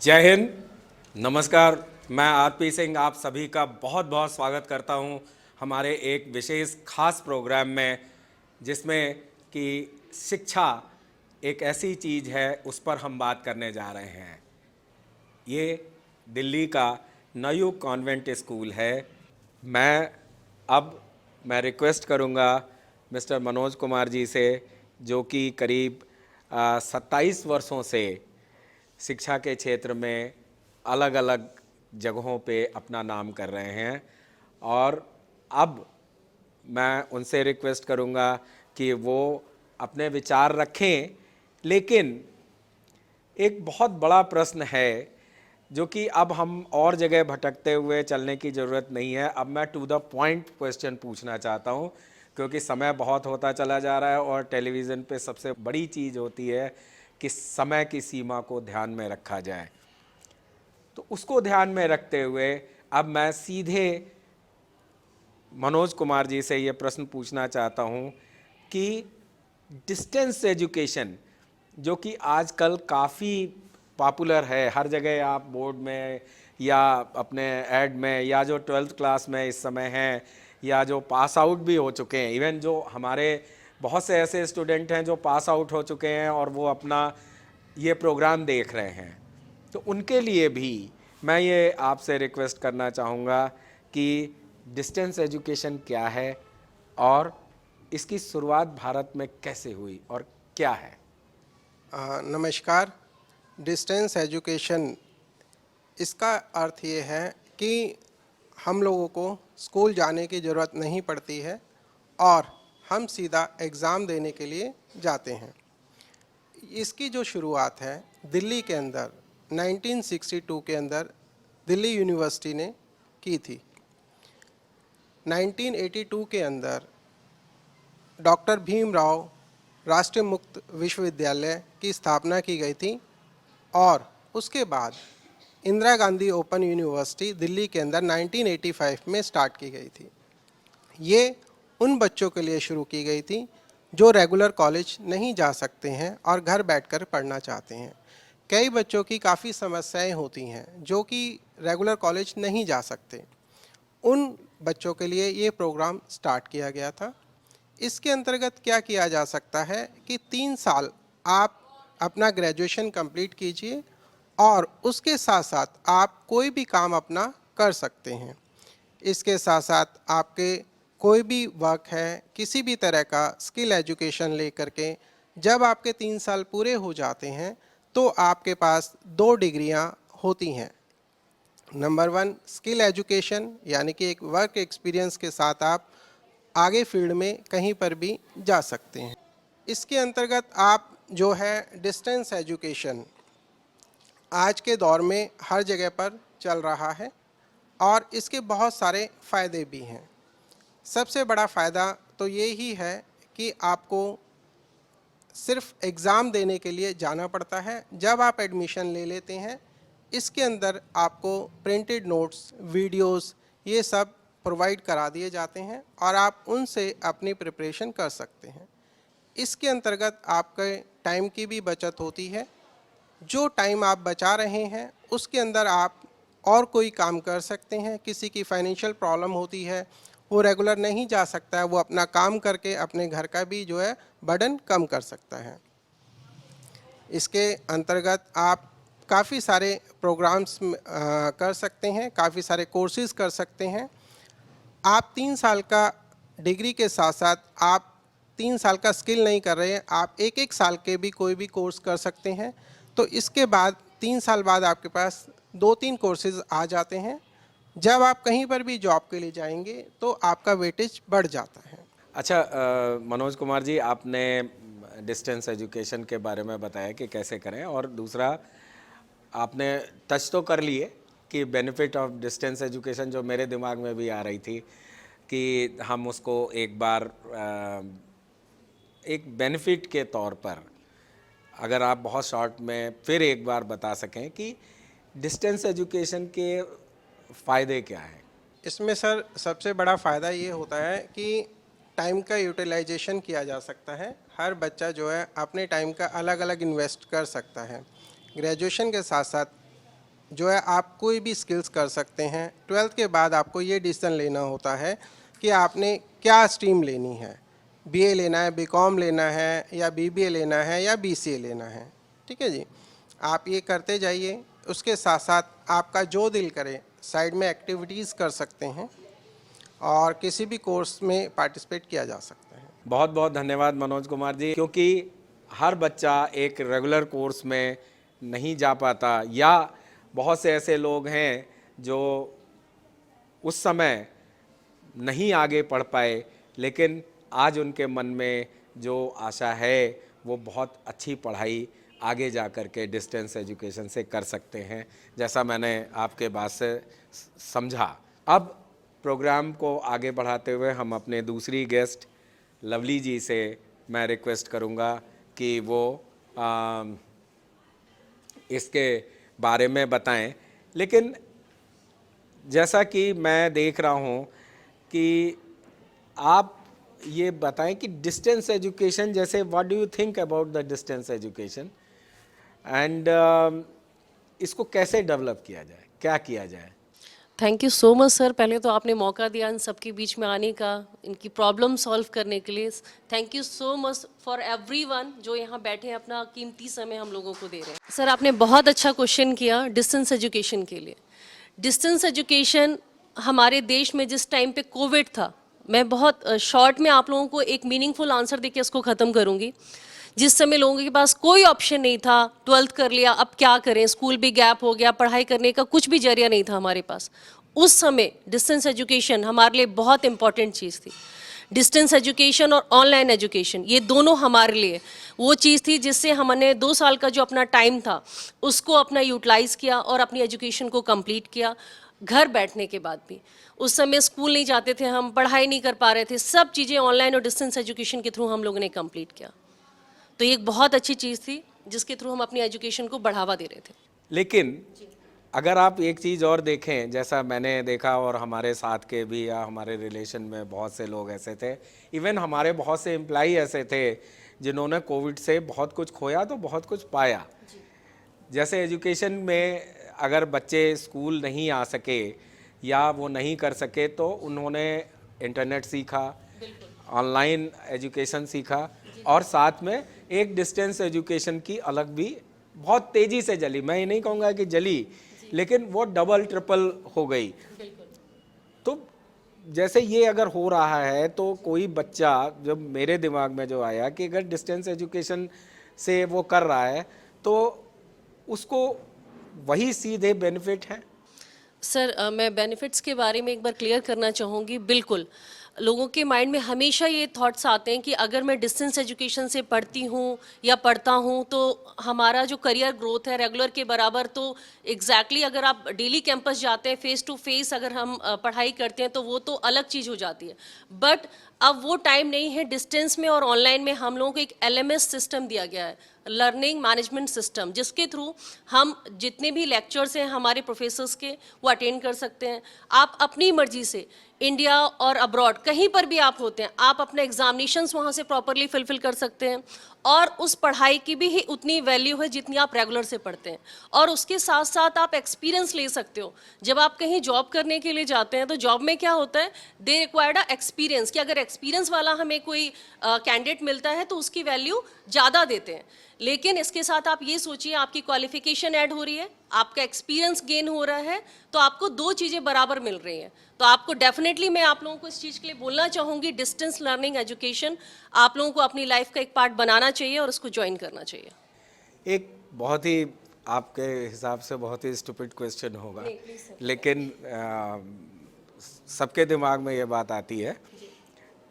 जय हिंद। नमस्कार। मैं आरपी सिंह आप सभी का बहुत बहुत स्वागत करता हूं हमारे एक विशेष खास प्रोग्राम में, जिसमें कि शिक्षा एक ऐसी चीज़ है उस पर हम बात करने जा रहे हैं। ये दिल्ली का नवयुग कॉन्वेंट स्कूल है। मैं अब मैं रिक्वेस्ट करूंगा मिस्टर मनोज कुमार जी से, जो कि करीब 27 वर्षों से शिक्षा के क्षेत्र में अलग अलग जगहों पे अपना नाम कर रहे हैं, और अब मैं उनसे रिक्वेस्ट करूंगा कि वो अपने विचार रखें। लेकिन एक बहुत बड़ा प्रश्न है जो कि अब हम और जगह भटकते हुए चलने की ज़रूरत नहीं है। अब मैं टू द पॉइंट क्वेश्चन पूछना चाहता हूं, क्योंकि समय बहुत होता चला जा रहा है और टेलीविज़न पे सबसे बड़ी चीज़ होती है कि समय की सीमा को ध्यान में रखा जाए। तो उसको ध्यान में रखते हुए अब मैं सीधे मनोज कुमार जी से ये प्रश्न पूछना चाहता हूँ कि डिस्टेंस एजुकेशन, जो कि आजकल काफ़ी पॉपुलर है, हर जगह आप बोर्ड में या अपने ऐड में, या जो 12th क्लास में इस समय हैं, या जो पास आउट भी हो चुके हैं, इवन जो हमारे बहुत से ऐसे स्टूडेंट हैं जो पास आउट हो चुके हैं और वो अपना ये प्रोग्राम देख रहे हैं, तो उनके लिए भी मैं ये आपसे रिक्वेस्ट करना चाहूँगा कि डिस्टेंस एजुकेशन क्या है और इसकी शुरुआत भारत में कैसे हुई और क्या है। नमस्कार। डिस्टेंस एजुकेशन, इसका अर्थ ये है कि हम लोगों को स्कूल जाने की ज़रूरत नहीं पड़ती है और हम सीधा एग्ज़ाम देने के लिए जाते हैं। इसकी जो शुरुआत है दिल्ली के अंदर 1962 के अंदर दिल्ली यूनिवर्सिटी ने की थी। 1982 के अंदर डॉक्टर भीमराव राष्ट्रीय मुक्त विश्वविद्यालय की स्थापना की गई थी और उसके बाद इंदिरा गांधी ओपन यूनिवर्सिटी दिल्ली के अंदर 1985 में स्टार्ट की गई थी। ये उन बच्चों के लिए शुरू की गई थी जो रेगुलर कॉलेज नहीं जा सकते हैं और घर बैठकर पढ़ना चाहते हैं। कई बच्चों की काफ़ी समस्याएं होती हैं जो कि रेगुलर कॉलेज नहीं जा सकते। उन बच्चों के लिए ये प्रोग्राम स्टार्ट किया गया था। इसके अंतर्गत क्या किया जा सकता है कि 3 साल आप अपना ग्रेजुएशन कंप्लीट कीजिए और उसके साथ साथ आप कोई भी काम अपना कर सकते हैं। इसके साथ साथ आपके कोई भी वर्क है, किसी भी तरह का स्किल एजुकेशन लेकर के जब आपके 3 साल पूरे हो जाते हैं तो आपके पास 2 डिग्रियां होती हैं। नंबर 1 स्किल एजुकेशन, यानी कि एक वर्क एक्सपीरियंस के साथ आप आगे फील्ड में कहीं पर भी जा सकते हैं। इसके अंतर्गत आप जो है डिस्टेंस एजुकेशन आज के दौर में हर जगह पर चल रहा है और इसके बहुत सारे फ़ायदे भी हैं। सबसे बड़ा फ़ायदा तो ये ही है कि आपको सिर्फ एग्ज़ाम देने के लिए जाना पड़ता है। जब आप एडमिशन ले लेते हैं, इसके अंदर आपको प्रिंटेड नोट्स, वीडियोस ये सब प्रोवाइड करा दिए जाते हैं और आप उनसे अपनी प्रिपरेशन कर सकते हैं। इसके अंतर्गत आपके टाइम की भी बचत होती है। जो टाइम आप बचा रहे हैं उसके अंदर आप और कोई काम कर सकते हैं। किसी की फाइनेंशियल प्रॉब्लम होती है, वो रेगुलर नहीं जा सकता है, वो अपना काम करके अपने घर का भी जो है बर्डन कम कर सकता है। इसके अंतर्गत आप काफ़ी सारे प्रोग्राम्स कर सकते हैं, काफ़ी सारे कोर्सेज कर सकते हैं। आप 3 साल का डिग्री के साथ साथ आप 3 साल का स्किल नहीं कर रहे हैं, आप एक साल के भी कोई भी कोर्स कर सकते हैं। तो इसके बाद 3 साल बाद आपके पास 2-3 कोर्सेज आ जाते हैं। जब आप कहीं पर भी जॉब के लिए जाएंगे तो आपका वेटेज बढ़ जाता है। अच्छा, मनोज कुमार जी, आपने डिस्टेंस एजुकेशन के बारे में बताया कि कैसे करें, और दूसरा आपने टच तो कर लिए कि बेनिफिट ऑफ डिस्टेंस एजुकेशन, जो मेरे दिमाग में भी आ रही थी कि हम उसको एक बार एक बेनिफिट के तौर पर, अगर आप बहुत शॉर्ट में फिर एक बार बता सकें कि डिस्टेंस एजुकेशन के फ़ायदे क्या हैं। इसमें सर सबसे बड़ा फ़ायदा ये होता है कि टाइम का यूटिलाइजेशन किया जा सकता है। हर बच्चा जो है अपने टाइम का अलग अलग इन्वेस्ट कर सकता है। ग्रेजुएशन के साथ साथ जो है आप कोई भी स्किल्स कर सकते हैं। 12th के बाद आपको ये डिसीजन लेना होता है कि आपने क्या स्ट्रीम लेनी है, बीए लेना है, बीकॉम लेना है, या बीबीए लेना है, या बीसीए लेना है। ठीक है जी, आप ये करते जाइए। उसके साथ साथ आपका जो दिल करे साइड में एक्टिविटीज़ कर सकते हैं और किसी भी कोर्स में पार्टिसिपेट किया जा सकता है। बहुत बहुत धन्यवाद मनोज कुमार जी, क्योंकि हर बच्चा एक रेगुलर कोर्स में नहीं जा पाता, या बहुत से ऐसे लोग हैं जो उस समय नहीं आगे पढ़ पाए, लेकिन आज उनके मन में जो आशा है वो बहुत अच्छी पढ़ाई आगे जा कर के डिस्टेंस एजुकेशन से कर सकते हैं, जैसा मैंने आपके बात से समझा। अब प्रोग्राम को आगे बढ़ाते हुए हम अपने दूसरी गेस्ट लवली जी से मैं रिक्वेस्ट करूंगा कि वो इसके बारे में बताएं। लेकिन जैसा कि मैं देख रहा हूं कि आप ये बताएं कि डिस्टेंस एजुकेशन, जैसे what do you think about the distance education and इसको कैसे डेवलप किया जाए, क्या किया जाए? Thank you so much sir. पहले तो आपने मौका दिया इन सबके बीच में आने का, इनकी प्रॉब्लम सॉल्व करने के लिए। Thank you so much for everyone जो यहाँ बैठे हैं, अपना कीमती समय हम लोगों को दे रहे हैं। सर आपने बहुत अच्छा क्वेश्चन किया डिस्टेंस एजुकेशन के लिए। डिस्टेंस एजुकेशन हमारे देश में जिस टाइम पे कोविड था, मैं बहुत शॉर्ट में आप लोगों को एक मीनिंगफुल आंसर देके इसको ख़त्म करूँगी। जिस समय लोगों के पास कोई ऑप्शन नहीं था, 12th कर लिया, अब क्या करें, स्कूल भी गैप हो गया, पढ़ाई करने का कुछ भी जरिया नहीं था हमारे पास, उस समय डिस्टेंस एजुकेशन हमारे लिए बहुत इंपॉर्टेंट चीज़ थी। डिस्टेंस एजुकेशन और ऑनलाइन एजुकेशन, ये दोनों हमारे लिए वो चीज़ थी जिससे हमने 2 साल का जो अपना टाइम था उसको अपना यूटिलाइज़ किया और अपनी एजुकेशन को कंप्लीट किया। घर बैठने के बाद भी, उस समय स्कूल नहीं जाते थे हम, पढ़ाई नहीं कर पा रहे थे, सब चीज़ें ऑनलाइन और डिस्टेंस एजुकेशन के थ्रू हम लोगों ने कंप्लीट किया। तो ये एक बहुत अच्छी चीज़ थी जिसके थ्रू हम अपनी एजुकेशन को बढ़ावा दे रहे थे। लेकिन अगर आप एक चीज़ और देखें, जैसा मैंने देखा और हमारे साथ के भी या हमारे रिलेशन में बहुत से लोग ऐसे थे, इवन हमारे बहुत से एम्प्लॉई ऐसे थे जिन्होंने कोविड से बहुत कुछ खोया तो बहुत कुछ पाया। जैसे एजुकेशन में अगर बच्चे स्कूल नहीं आ सके या वो नहीं कर सके तो उन्होंने इंटरनेट सीखा, ऑनलाइन एजुकेशन सीखा, और साथ में एक डिस्टेंस एजुकेशन की अलग भी बहुत तेज़ी से जली। मैं ये नहीं कहूँगा कि जली, लेकिन वो डबल ट्रिपल हो गई। तो जैसे ये अगर हो रहा है तो कोई बच्चा, जब मेरे दिमाग में जो आया कि अगर डिस्टेंस एजुकेशन से वो कर रहा है तो उसको वही सीधे बेनिफिट है। सर मैं बेनिफिट्स के बारे में एक बार क्लियर करना चाहूँगी। बिल्कुल, लोगों के माइंड में हमेशा ये थॉट्स आते हैं कि अगर मैं डिस्टेंस एजुकेशन से पढ़ती हूँ या पढ़ता हूँ तो हमारा जो करियर ग्रोथ है रेगुलर के बराबर, तो एग्जैक्टली अगर आप डेली कैंपस जाते हैं, फेस टू फेस अगर हम पढ़ाई करते हैं तो वो तो अलग चीज़ हो जाती है। बट अब वो टाइम नहीं है। डिस्टेंस में और ऑनलाइन में हम लोगों को एक LMS सिस्टम दिया गया है, लर्निंग मैनेजमेंट सिस्टम, जिसके थ्रू हम जितने भी लेक्चर्स हैं हमारे प्रोफेसर्स के वो अटेंड कर सकते हैं। आप अपनी मर्जी से इंडिया और अब्रॉड कहीं पर भी आप होते हैं, आप अपने एग्जामिनेशंस वहाँ से प्रॉपरली फुलफिल कर सकते हैं, और उस पढ़ाई की भी ही उतनी वैल्यू है जितनी आप रेगुलर से पढ़ते हैं। और उसके साथ साथ आप एक्सपीरियंस ले सकते हो। जब आप कहीं जॉब करने के लिए जाते हैं तो जॉब में क्या होता है, दे रिक्वायर्ड अ एक्सपीरियंस, कि अगर एक्सपीरियंस वाला हमें कोई कैंडिडेट मिलता है तो उसकी वैल्यू ज़्यादा देते हैं। लेकिन इसके साथ आप ये सोचिए, आपकी क्वालिफिकेशन ऐड हो रही है, आपका एक्सपीरियंस गेन हो रहा है, तो आपको 2 चीज़ें बराबर मिल रही हैं। तो आपको डेफिनेटली मैं आप लोगों को इस चीज़ के लिए बोलना चाहूँगी, डिस्टेंस लर्निंग एजुकेशन आप लोगों को अपनी लाइफ का एक पार्ट बनाना चाहिए और उसको ज्वाइन करना चाहिए। एक बहुत ही आपके हिसाब से बहुत ही स्टूपिड क्वेश्चन होगा, लेकिन सबके दिमाग में ये बात आती है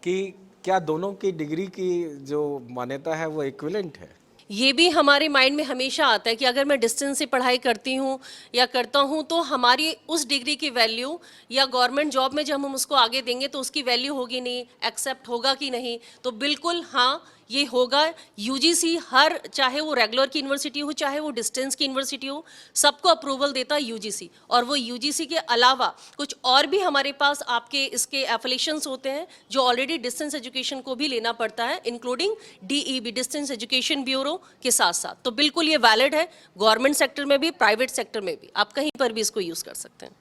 कि क्या दोनों की डिग्री की जो मान्यता है वो इक्विवेलेंट है? ये भी हमारे माइंड में हमेशा आता है कि अगर मैं डिस्टेंस से पढ़ाई करती हूँ या करता हूँ तो हमारी उस डिग्री की वैल्यू या गवर्नमेंट जॉब में जब हम उसको आगे देंगे तो उसकी वैल्यू होगी नहीं, एक्सेप्ट होगा कि नहीं। तो बिल्कुल हाँ, ये होगा यूजीसी, हर चाहे वो रेगुलर की यूनिवर्सिटी हो चाहे वो डिस्टेंस की यूनिवर्सिटी हो, सबको अप्रूवल देता है यूजीसी। और वो यूजीसी के अलावा कुछ और भी हमारे पास आपके इसके एफिलिएशंस होते हैं जो ऑलरेडी डिस्टेंस एजुकेशन को भी लेना पड़ता है, including DEB, distance education bureau के साथ साथ। तो बिल्कुल ये वैलिड है, गवर्नमेंट सेक्टर में भी, प्राइवेट सेक्टर में भी, आप कहीं पर भी इसको यूज़ कर सकते हैं।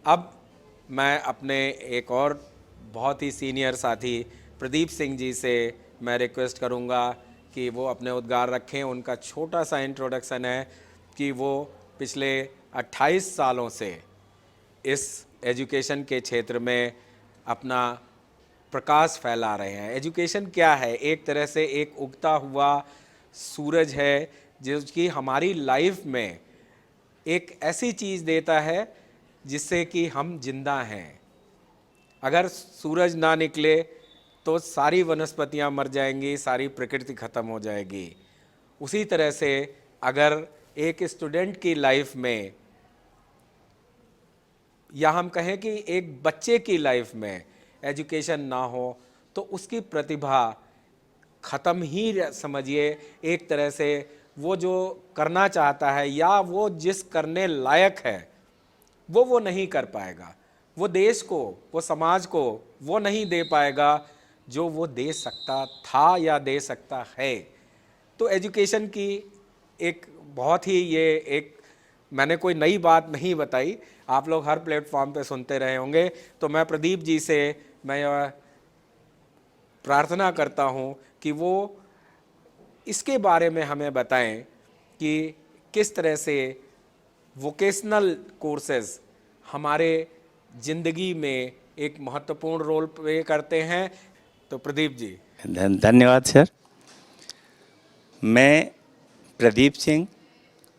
अब मैं अपने एक और बहुत ही सीनियर साथी प्रदीप सिंह जी से मैं रिक्वेस्ट करूंगा कि वो अपने उद्गार रखें। उनका छोटा सा इंट्रोडक्शन है कि वो पिछले 28 सालों से इस एजुकेशन के क्षेत्र में अपना प्रकाश फैला रहे हैं। एजुकेशन क्या है? एक तरह से एक उगता हुआ सूरज है जो कि हमारी लाइफ में एक ऐसी चीज़ देता है जिससे कि हम जिंदा हैं। अगर सूरज ना निकले तो सारी वनस्पतियां मर जाएंगी, सारी प्रकृति ख़त्म हो जाएगी। उसी तरह से अगर एक स्टूडेंट की लाइफ में, या हम कहें कि एक बच्चे की लाइफ में एजुकेशन ना हो तो उसकी प्रतिभा ख़त्म ही समझिए। एक तरह से वो जो करना चाहता है या वो जिस करने लायक है वो नहीं कर पाएगा। वो देश को, वो समाज को वो नहीं दे पाएगा जो वो दे सकता था या दे सकता है। तो एजुकेशन की एक बहुत ही, ये एक मैंने कोई नई बात नहीं बताई, आप लोग हर प्लेटफॉर्म पे सुनते रहे होंगे। तो मैं प्रदीप जी से मैं प्रार्थना करता हूँ कि वो इसके बारे में हमें बताएं कि किस तरह से वोकेशनल कोर्सेज हमारे ज़िंदगी में एक महत्वपूर्ण रोल प्ले करते हैं। तो प्रदीप जी। धन्यवाद सर। मैं प्रदीप सिंह,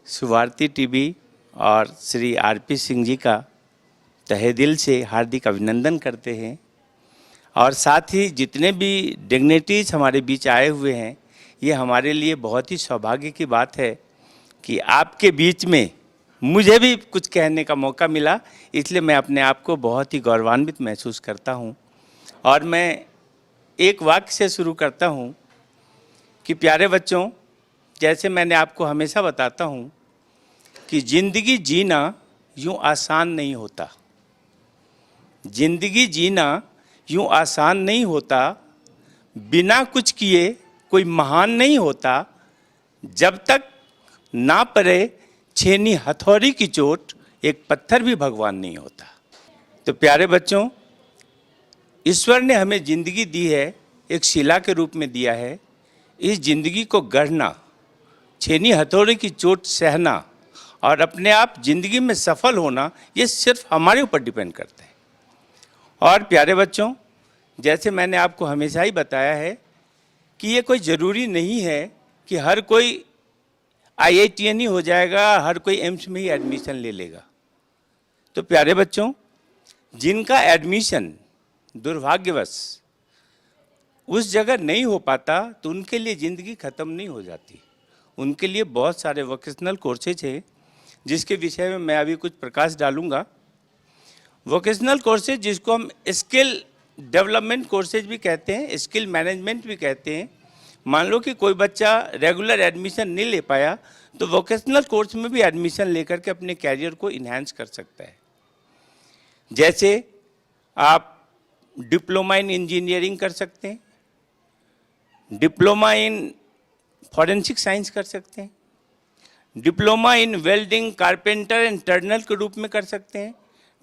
सुवार्ती टीवी और श्री आरपी सिंह जी का तहे दिल से हार्दिक अभिनंदन करते हैं। और साथ ही जितने भी डिग्निटीज हमारे बीच आए हुए हैं, ये हमारे लिए बहुत ही सौभाग्य की बात है कि आपके बीच में मुझे भी कुछ कहने का मौका मिला। इसलिए मैं अपने आप को बहुत ही गौरवान्वित महसूस करता हूँ। और मैं एक वाक्य से शुरू करता हूँ कि प्यारे बच्चों, जैसे मैंने आपको हमेशा बताता हूँ कि ज़िंदगी जीना यूँ आसान नहीं होता। ज़िंदगी जीना यूँ आसान नहीं होता। बिना कुछ किए कोई महान नहीं होता। जब तक ना पड़े छेनी हथौड़ी की चोट, एक पत्थर भी भगवान नहीं होता। तो प्यारे बच्चों, ईश्वर ने हमें ज़िंदगी दी है, एक शिला के रूप में दिया है। इस ज़िंदगी को गढ़ना, छेनी हथौड़ी की चोट सहना और अपने आप ज़िंदगी में सफल होना, ये सिर्फ हमारे ऊपर डिपेंड करता है। और प्यारे बच्चों, जैसे मैंने आपको हमेशा ही बताया है कि ये कोई ज़रूरी नहीं है कि हर कोई IITian ही हो जाएगा, हर कोई एम्स में ही एडमिशन ले लेगा। तो प्यारे बच्चों, जिनका एडमिशन दुर्भाग्यवश उस जगह नहीं हो पाता, तो उनके लिए ज़िंदगी ख़त्म नहीं हो जाती। उनके लिए बहुत सारे वोकेशनल कोर्सेज हैं जिसके विषय में मैं अभी कुछ प्रकाश डालूंगा। वोकेशनल कोर्सेज जिसको हम स्किल डेवलपमेंट कोर्सेज भी कहते हैं, स्किल मैनेजमेंट भी कहते हैं। मान लो कि कोई बच्चा रेगुलर एडमिशन नहीं ले पाया तो वोकेशनल कोर्स में भी एडमिशन लेकर के अपने कैरियर को इन्हांस कर सकता है। जैसे आप डिप्लोमा इन इंजीनियरिंग कर सकते हैं, डिप्लोमा इन फॉरेंसिक साइंस कर सकते हैं, diploma in welding, carpenter and Turner के रूप में कर सकते हैं,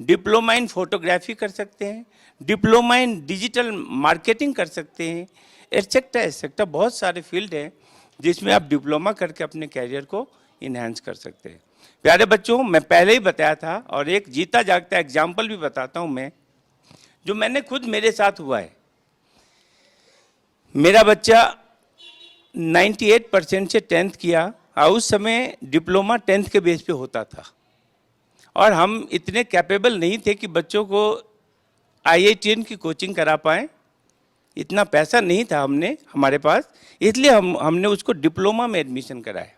डिप्लोमा इन फोटोग्राफी कर सकते हैं, डिप्लोमा इन डिजिटल मार्केटिंग कर सकते हैं, एटसेट्रा एटसेट्रा। बहुत सारे फील्ड हैं जिसमें आप डिप्लोमा करके अपने कैरियर को इन्हांस कर सकते हैं। प्यारे बच्चों, मैं पहले ही बताया था और एक जीता जागता एग्जाम्पल भी बताता हूँ मैं, जो मैंने खुद मेरे साथ हुआ है। मेरा बच्चा 98% से 10th किया और उस समय डिप्लोमा 10th के बेस पे होता था और हम इतने कैपेबल नहीं थे कि बच्चों को IITian की कोचिंग करा पाएँ। इतना पैसा नहीं था हमारे पास, इसलिए हमने उसको डिप्लोमा में एडमिशन कराया,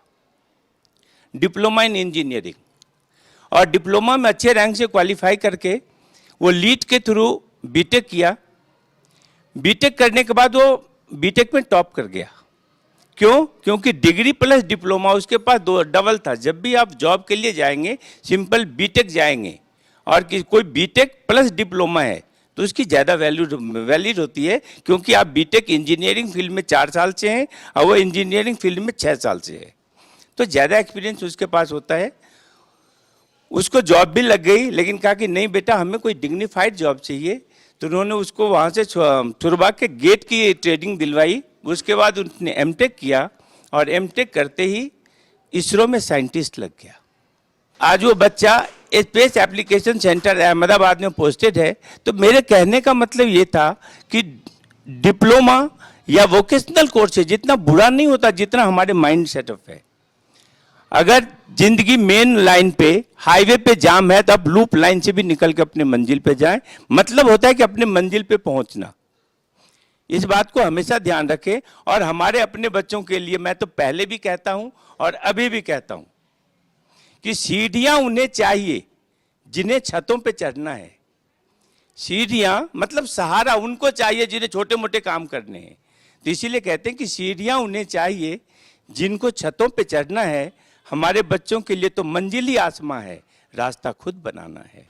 डिप्लोमा इन इंजीनियरिंग। और डिप्लोमा में अच्छे रैंक से क्वालिफाई करके वो लीड के थ्रू बीटेक किया। बीटेक करने के बाद वो बीटेक में टॉप कर गया। क्यों? क्योंकि डिग्री प्लस डिप्लोमा उसके पास दो डबल था। जब भी आप जॉब के लिए जाएंगे सिंपल बीटेक जाएंगे और कोई बीटेक प्लस डिप्लोमा है तो उसकी ज़्यादा वैलिड होती है, क्योंकि आप बीटेक इंजीनियरिंग फील्ड में 4 साल से हैं और वो इंजीनियरिंग फील्ड में 6 साल से है, तो ज़्यादा एक्सपीरियंस उसके पास होता है। उसको जॉब भी लग गई, लेकिन कहा कि नहीं बेटा हमें कोई डिग्निफाइड जॉब चाहिए, तो उन्होंने उसको वहाँ से छुड़वा के गेट की ट्रेनिंग दिलवाई। उसके बाद उसने एमटेक किया और एमटेक करते ही इसरो में साइंटिस्ट लग गया। आज वो बच्चा स्पेस एप्लीकेशन सेंटर अहमदाबाद में पोस्टेड है। तो मेरे कहने का मतलब ये था कि डिप्लोमा या वोकेशनल कोर्स है जितना बुरा नहीं होता जितना हमारे माइंड सेटअप है। अगर जिंदगी मेन लाइन पे हाईवे पे जाम है तो आप लूप लाइन से भी निकल के अपने मंजिल पे जाएं। मतलब होता है कि अपने मंजिल पे पहुंचना। इस बात को हमेशा ध्यान रखें। और हमारे अपने बच्चों के लिए मैं तो पहले भी कहता हूं और अभी भी कहता हूं कि सीढ़ियां उन्हें चाहिए जिन्हें छतों पे चढ़ना है। सीढ़ियां मतलब सहारा उनको चाहिए जिन्हें छोटे मोटे काम करने हैं। तो इसीलिए कहते हैं कि सीढ़ियां उन्हें चाहिए जिनको छतों पे चढ़ना है। हमारे बच्चों के लिए तो मंजिल ही आसमां है, रास्ता खुद बनाना है।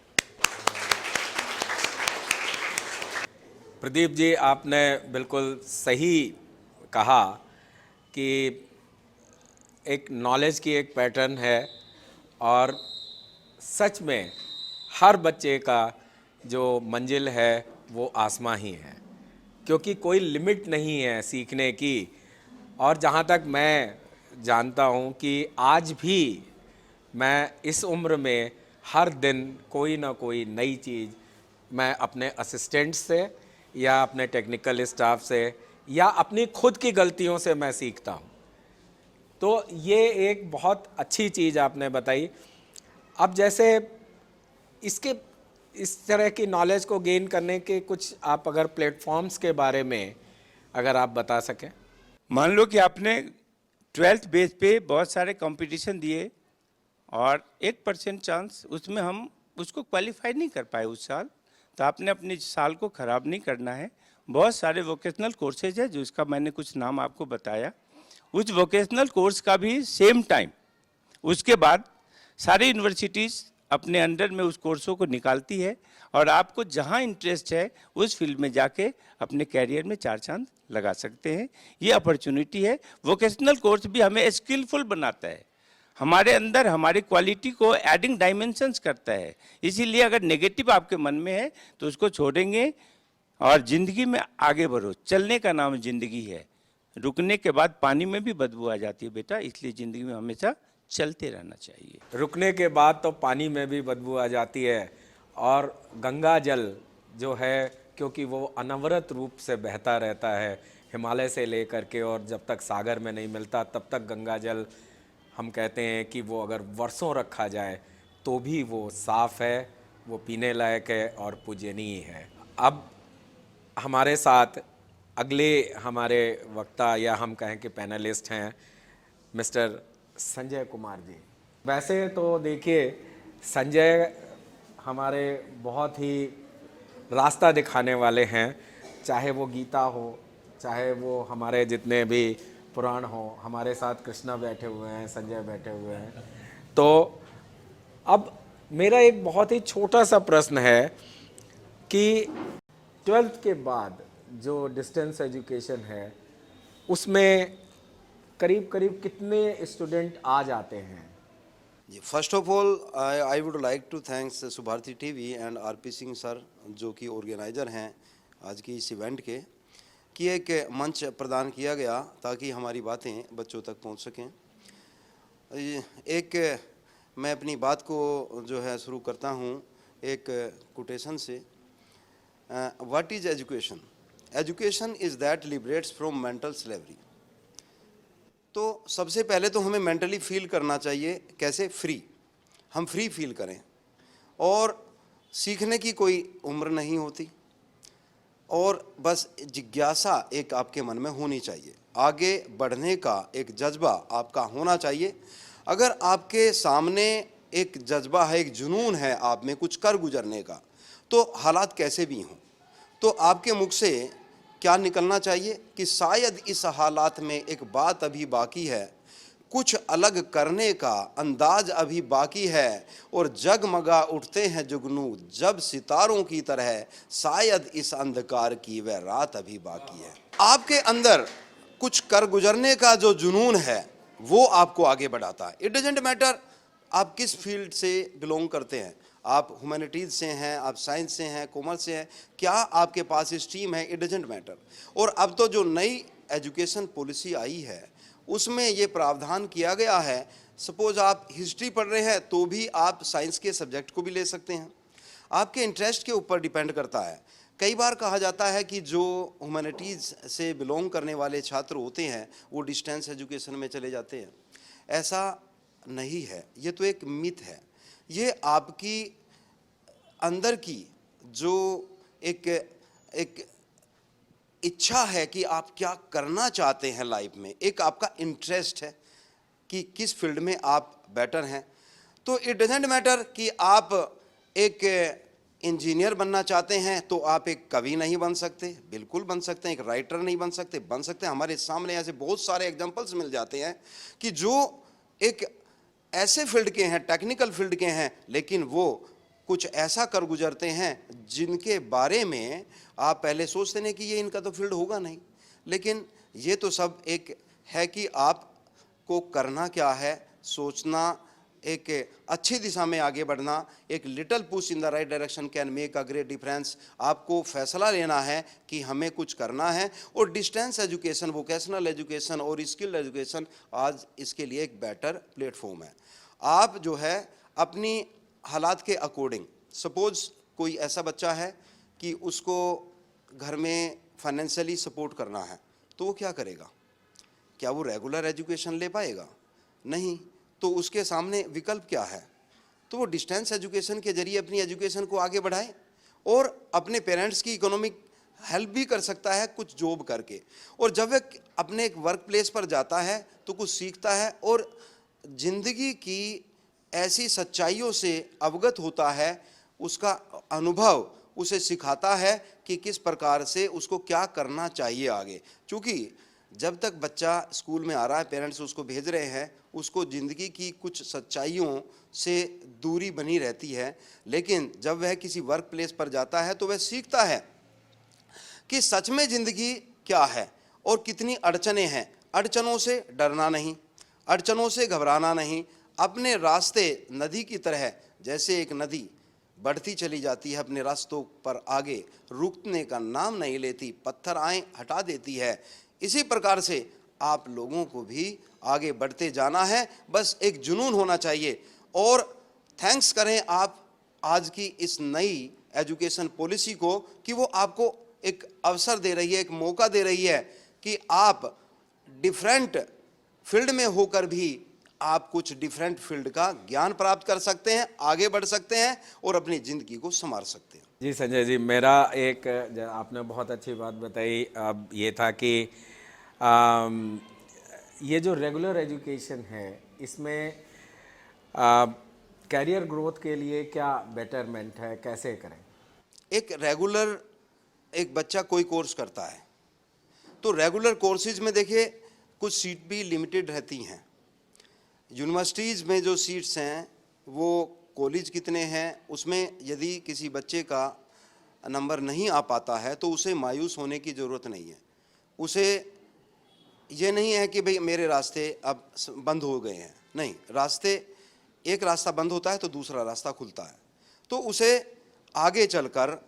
प्रदीप जी, आपने बिल्कुल सही कहा कि एक नॉलेज की एक पैटर्न है और सच में हर बच्चे का जो मंजिल है वो आसमां ही है, क्योंकि कोई लिमिट नहीं है सीखने की। और जहाँ तक मैं जानता हूँ कि आज भी मैं इस उम्र में हर दिन कोई ना कोई नई चीज़ मैं अपने असिस्टेंट से या अपने टेक्निकल स्टाफ से या अपनी खुद की गलतियों से मैं सीखता हूँ। तो ये एक बहुत अच्छी चीज़ आपने बताई। अब जैसे इसके इस तरह की नॉलेज को गेन करने के कुछ आप अगर प्लेटफॉर्म्स के बारे में अगर आप बता सकें। मान लो कि आपने 12th बेस पे बहुत सारे कंपटीशन दिए और 1% चांस उसमें हम उसको क्वालिफाई नहीं कर पाए उस साल, तो आपने अपने साल को ख़राब नहीं करना है। बहुत सारे वोकेशनल कोर्सेज है जिसका मैंने कुछ नाम आपको बताया। उस वोकेशनल कोर्स का भी सेम टाइम उसके बाद सारी यूनिवर्सिटीज़ अपने अंडर में उस कोर्सों को निकालती है और आपको जहां इंटरेस्ट है उस फील्ड में जाके अपने कैरियर में 4 चांद लगा सकते हैं। ये अपॉर्चुनिटी है। वोकेशनल कोर्स भी हमें स्किलफुल बनाता है, हमारे अंदर हमारी क्वालिटी को एडिंग डायमेंशंस करता है। इसीलिए अगर नेगेटिव आपके मन में है तो उसको छोड़ेंगे और ज़िंदगी में आगे बढ़ो। चलने का नाम ज़िंदगी है, रुकने के बाद पानी में भी बदबू आ जाती है बेटा, इसलिए ज़िंदगी में हमेशा चलते रहना चाहिए। रुकने के बाद तो पानी में भी बदबू आ जाती है और गंगा जल जो है, क्योंकि वो अनवरत रूप से बहता रहता है हिमालय से लेकर के, और जब तक सागर में नहीं मिलता तब तक गंगा जल हम कहते हैं कि वो अगर वर्षों रखा जाए तो भी वो साफ़ है, वो पीने लायक है और पूजनीय है। अब हमारे साथ अगले हमारे वक्ता या हम कहें कि पैनलिस्ट हैं मिस्टर संजय कुमार जी। वैसे तो देखिए संजय हमारे बहुत ही रास्ता दिखाने वाले हैं, चाहे वो गीता हो, चाहे वो हमारे जितने भी पुराण हो। हमारे साथ कृष्णा बैठे हुए हैं, संजय बैठे हुए हैं। तो अब मेरा एक बहुत ही छोटा सा प्रश्न है कि 12th के बाद जो डिस्टेंस एजुकेशन है उसमें करीब करीब कितने स्टूडेंट आ जाते हैं? First of all I would like to thanks Subharti TV and RP Singh sir जो कि ऑर्गेनाइज़र हैं आज की इस इवेंट के, कि एक मंच प्रदान किया गया ताकि हमारी बातें बच्चों तक पहुंच सकें। एक मैं अपनी बात को जो है शुरू करता हूं एक कोटेशन से। What is education? Education is that liberates from mental slavery. तो सबसे पहले तो हमें मेंटली फील करना चाहिए। कैसे? फ्री। हम फ्री फील करें। और सीखने की कोई उम्र नहीं होती और बस जिज्ञासा एक आपके मन में होनी चाहिए। आगे बढ़ने का एक जज्बा आपका होना चाहिए। अगर आपके सामने एक जज्बा है, एक जुनून है आप में कुछ कर गुजरने का, तो हालात कैसे भी हों, तो आपके मुख से क्या निकलना चाहिए कि शायद इस हालात में एक बात अभी बाकी है, कुछ अलग करने का अंदाज अभी बाकी है, और जगमगा उठते हैं जुगनू जब सितारों की तरह, शायद इस अंधकार की वह रात अभी बाकी है। आपके अंदर कुछ कर गुजरने का जो जुनून है वो आपको आगे बढ़ाता है। इट डजेंट मैटर आप किस फील्ड से बिलोंग करते हैं, आप ह्यूमैनिटीज़ से हैं, आप साइंस से हैं, कॉमर्स से हैं, क्या आपके पास स्ट्रीम है, इट डजेंट मैटर। और अब तो जो नई एजुकेशन पॉलिसी आई है उसमें ये प्रावधान किया गया है, सपोज आप हिस्ट्री पढ़ रहे हैं तो भी आप साइंस के सब्जेक्ट को भी ले सकते हैं, आपके इंटरेस्ट के ऊपर डिपेंड करता है। कई बार कहा जाता है कि जो ह्यूमैनिटीज़ से बिलोंग करने वाले छात्र होते हैं वो डिस्टेंस एजुकेशन में चले जाते हैं, ऐसा नहीं है, ये तो एक मिथ है। ये आपकी अंदर की जो एक इच्छा है कि आप क्या करना चाहते हैं लाइफ में, एक आपका इंटरेस्ट है कि किस फील्ड में आप बेटर हैं, तो इट डजेंट मैटर कि आप एक इंजीनियर बनना चाहते हैं तो आप एक कवि नहीं बन सकते, बिल्कुल बन सकते हैं, एक राइटर नहीं बन सकते, बन सकते हैं। हमारे सामने ऐसे बहुत सारे एग्जांपल्स मिल जाते हैं कि जो एक ऐसे फील्ड के हैं, टेक्निकल फील्ड के हैं, लेकिन वो कुछ ऐसा कर गुजरते हैं जिनके बारे में आप पहले सोचते हैं कि ये इनका तो फील्ड होगा नहीं, लेकिन ये तो सब एक है कि आपको करना क्या है, सोचना, एक अच्छी दिशा में आगे बढ़ना, एक little push in the right direction can make a great difference. आपको फैसला लेना है कि हमें कुछ करना है, और डिस्टेंस एजुकेशन, वोकेशनल एजुकेशन और स्किल्ड एजुकेशन आज इसके लिए एक बेटर प्लेटफॉर्म है। आप जो है अपनी हालात के अकॉर्डिंग, सपोज कोई ऐसा बच्चा है कि उसको घर में फाइनेंशियली सपोर्ट करना है, तो वो क्या करेगा? क्या वो रेगुलर एजुकेशन ले पाएगा? नहीं। तो उसके सामने विकल्प क्या है? तो वो डिस्टेंस एजुकेशन के जरिए अपनी एजुकेशन को आगे बढ़ाए और अपने पेरेंट्स की इकोनॉमिक हेल्प भी कर सकता है कुछ जॉब करके, और जब वह अपने एक वर्क प्लेस पर जाता है तो कुछ सीखता है और ज़िंदगी की ऐसी सच्चाइयों से अवगत होता है, उसका अनुभव उसे सिखाता है कि किस प्रकार से उसको क्या करना चाहिए आगे। क्योंकि जब तक बच्चा स्कूल में आ रहा है, पेरेंट्स उसको भेज रहे हैं, उसको ज़िंदगी की कुछ सच्चाइयों से दूरी बनी रहती है, लेकिन जब वह किसी वर्क प्लेस पर जाता है तो वह सीखता है कि सच में ज़िंदगी क्या है और कितनी अड़चनें हैं। अड़चनों से डरना नहीं, अड़चनों से घबराना नहीं, अपने रास्ते नदी की तरह, जैसे एक नदी बढ़ती चली जाती है अपने रास्तों पर आगे, रुकने का नाम नहीं लेती, पत्थर आए हटा देती है, इसी प्रकार से आप लोगों को भी आगे बढ़ते जाना है। बस एक जुनून होना चाहिए। और थैंक्स करें आप आज की इस नई एजुकेशन पॉलिसी को कि वो आपको एक अवसर दे रही है, एक मौका दे रही है कि आप डिफरेंट फील्ड में होकर भी आप कुछ डिफरेंट फील्ड का ज्ञान प्राप्त कर सकते हैं, आगे बढ़ सकते हैं और अपनी ज़िंदगी को संवार सकते हैं। जी संजय जी, मेरा एक आपने बहुत अच्छी बात बताई, अब ये था कि ये जो रेगुलर एजुकेशन है इसमें कैरियर ग्रोथ के लिए क्या बेटरमेंट है, कैसे करें? एक रेगुलर एक बच्चा कोई कोर्स करता है तो रेगुलर कोर्सेज में देखिए कुछ सीट भी लिमिटेड रहती हैं। यूनिवर्सिटीज़ में जो सीट्स हैं वो कॉलेज कितने हैं, उसमें यदि किसी बच्चे का नंबर नहीं आ पाता है तो उसे मायूस होने की ज़रूरत नहीं है। उसे ये नहीं है कि भाई मेरे रास्ते अब बंद हो गए हैं, नहीं, रास्ते, एक रास्ता बंद होता है तो दूसरा रास्ता खुलता है, तो उसे आगे चलकर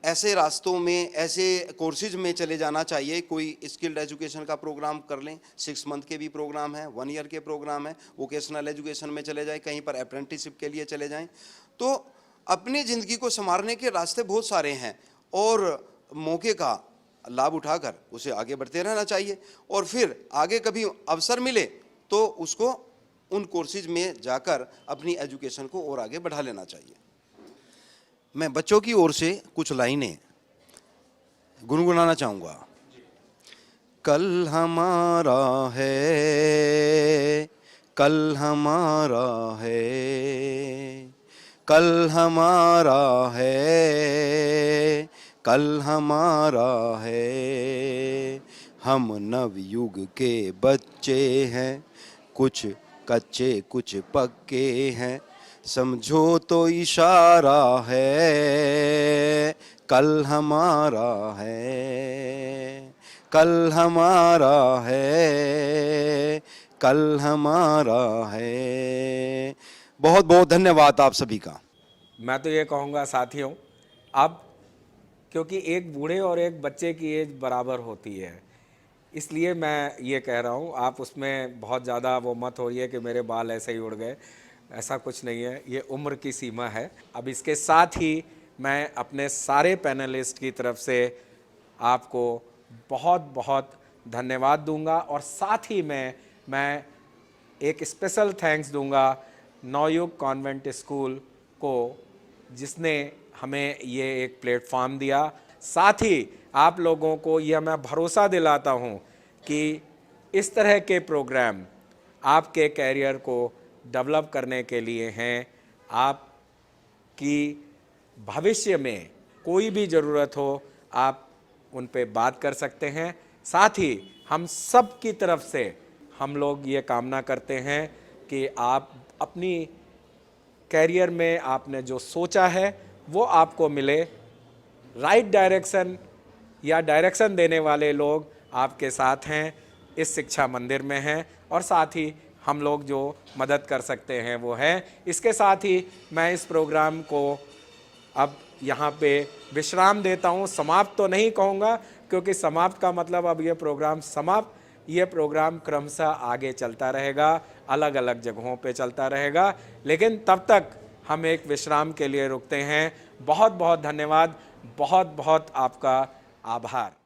ऐसे रास्तों में, ऐसे कोर्सेज में चले जाना चाहिए। कोई स्किल्ड एजुकेशन का प्रोग्राम कर लें, 6 मंथ के भी प्रोग्राम है, 1 ईयर के प्रोग्राम है, वोकेशनल एजुकेशन में चले जाएं, कहीं पर अप्रेंटिसशिप के लिए चले जाएं। तो अपनी ज़िंदगी को संवारने के रास्ते बहुत सारे हैं और मौके का लाभ उठाकर उसे आगे बढ़ते रहना चाहिए, और फिर आगे कभी अवसर मिले तो उसको उन कोर्सेज में जाकर अपनी एजुकेशन को और आगे बढ़ा लेना चाहिए। मैं बच्चों की ओर से कुछ लाइनें गुनगुनाना चाहूँगा। कल हमारा है, कल हमारा है, कल हमारा है, कल हमारा है। हम नवयुग के बच्चे हैं, कुछ कच्चे कुछ पक्के हैं, समझो तो इशारा है, कल हमारा है, कल हमारा है, कल हमारा है। बहुत बहुत धन्यवाद आप सभी का। मैं तो ये कहूँगा साथियों, अब क्योंकि एक बूढ़े और एक बच्चे की एज बराबर होती है, इसलिए मैं ये कह रहा हूँ, आप उसमें बहुत ज़्यादा वो मत होइए कि मेरे बाल ऐसे ही उड़ गए, ऐसा कुछ नहीं है, ये उम्र की सीमा है। अब इसके साथ ही मैं अपने सारे पैनलिस्ट की तरफ से आपको बहुत बहुत धन्यवाद दूंगा और साथ ही मैं एक स्पेशल थैंक्स दूंगा नवयुग कॉन्वेंट स्कूल को, जिसने हमें ये एक प्लेटफॉर्म दिया। साथ ही आप लोगों को यह मैं भरोसा दिलाता हूँ कि इस तरह के प्रोग्राम आपके कैरियर को डेवलप करने के लिए हैं। आपकी भविष्य में कोई भी ज़रूरत हो आप उन पे बात कर सकते हैं। साथ ही हम सब की तरफ से हम लोग ये कामना करते हैं कि आप अपनी कैरियर में आपने जो सोचा है वो आपको मिले, राइट डायरेक्शन या डायरेक्शन देने वाले लोग आपके साथ हैं, इस शिक्षा मंदिर में हैं, और साथ ही हम लोग जो मदद कर सकते हैं वो है। इसके साथ ही मैं इस प्रोग्राम को अब यहाँ पे विश्राम देता हूँ, समाप्त तो नहीं कहूँगा क्योंकि समाप्त का मतलब अब ये प्रोग्राम समाप्त, ये प्रोग्राम क्रमशः आगे चलता रहेगा, अलग अलग जगहों पे चलता रहेगा, लेकिन तब तक हम एक विश्राम के लिए रुकते हैं। बहुत बहुत धन्यवाद, बहुत बहुत आपका आभार।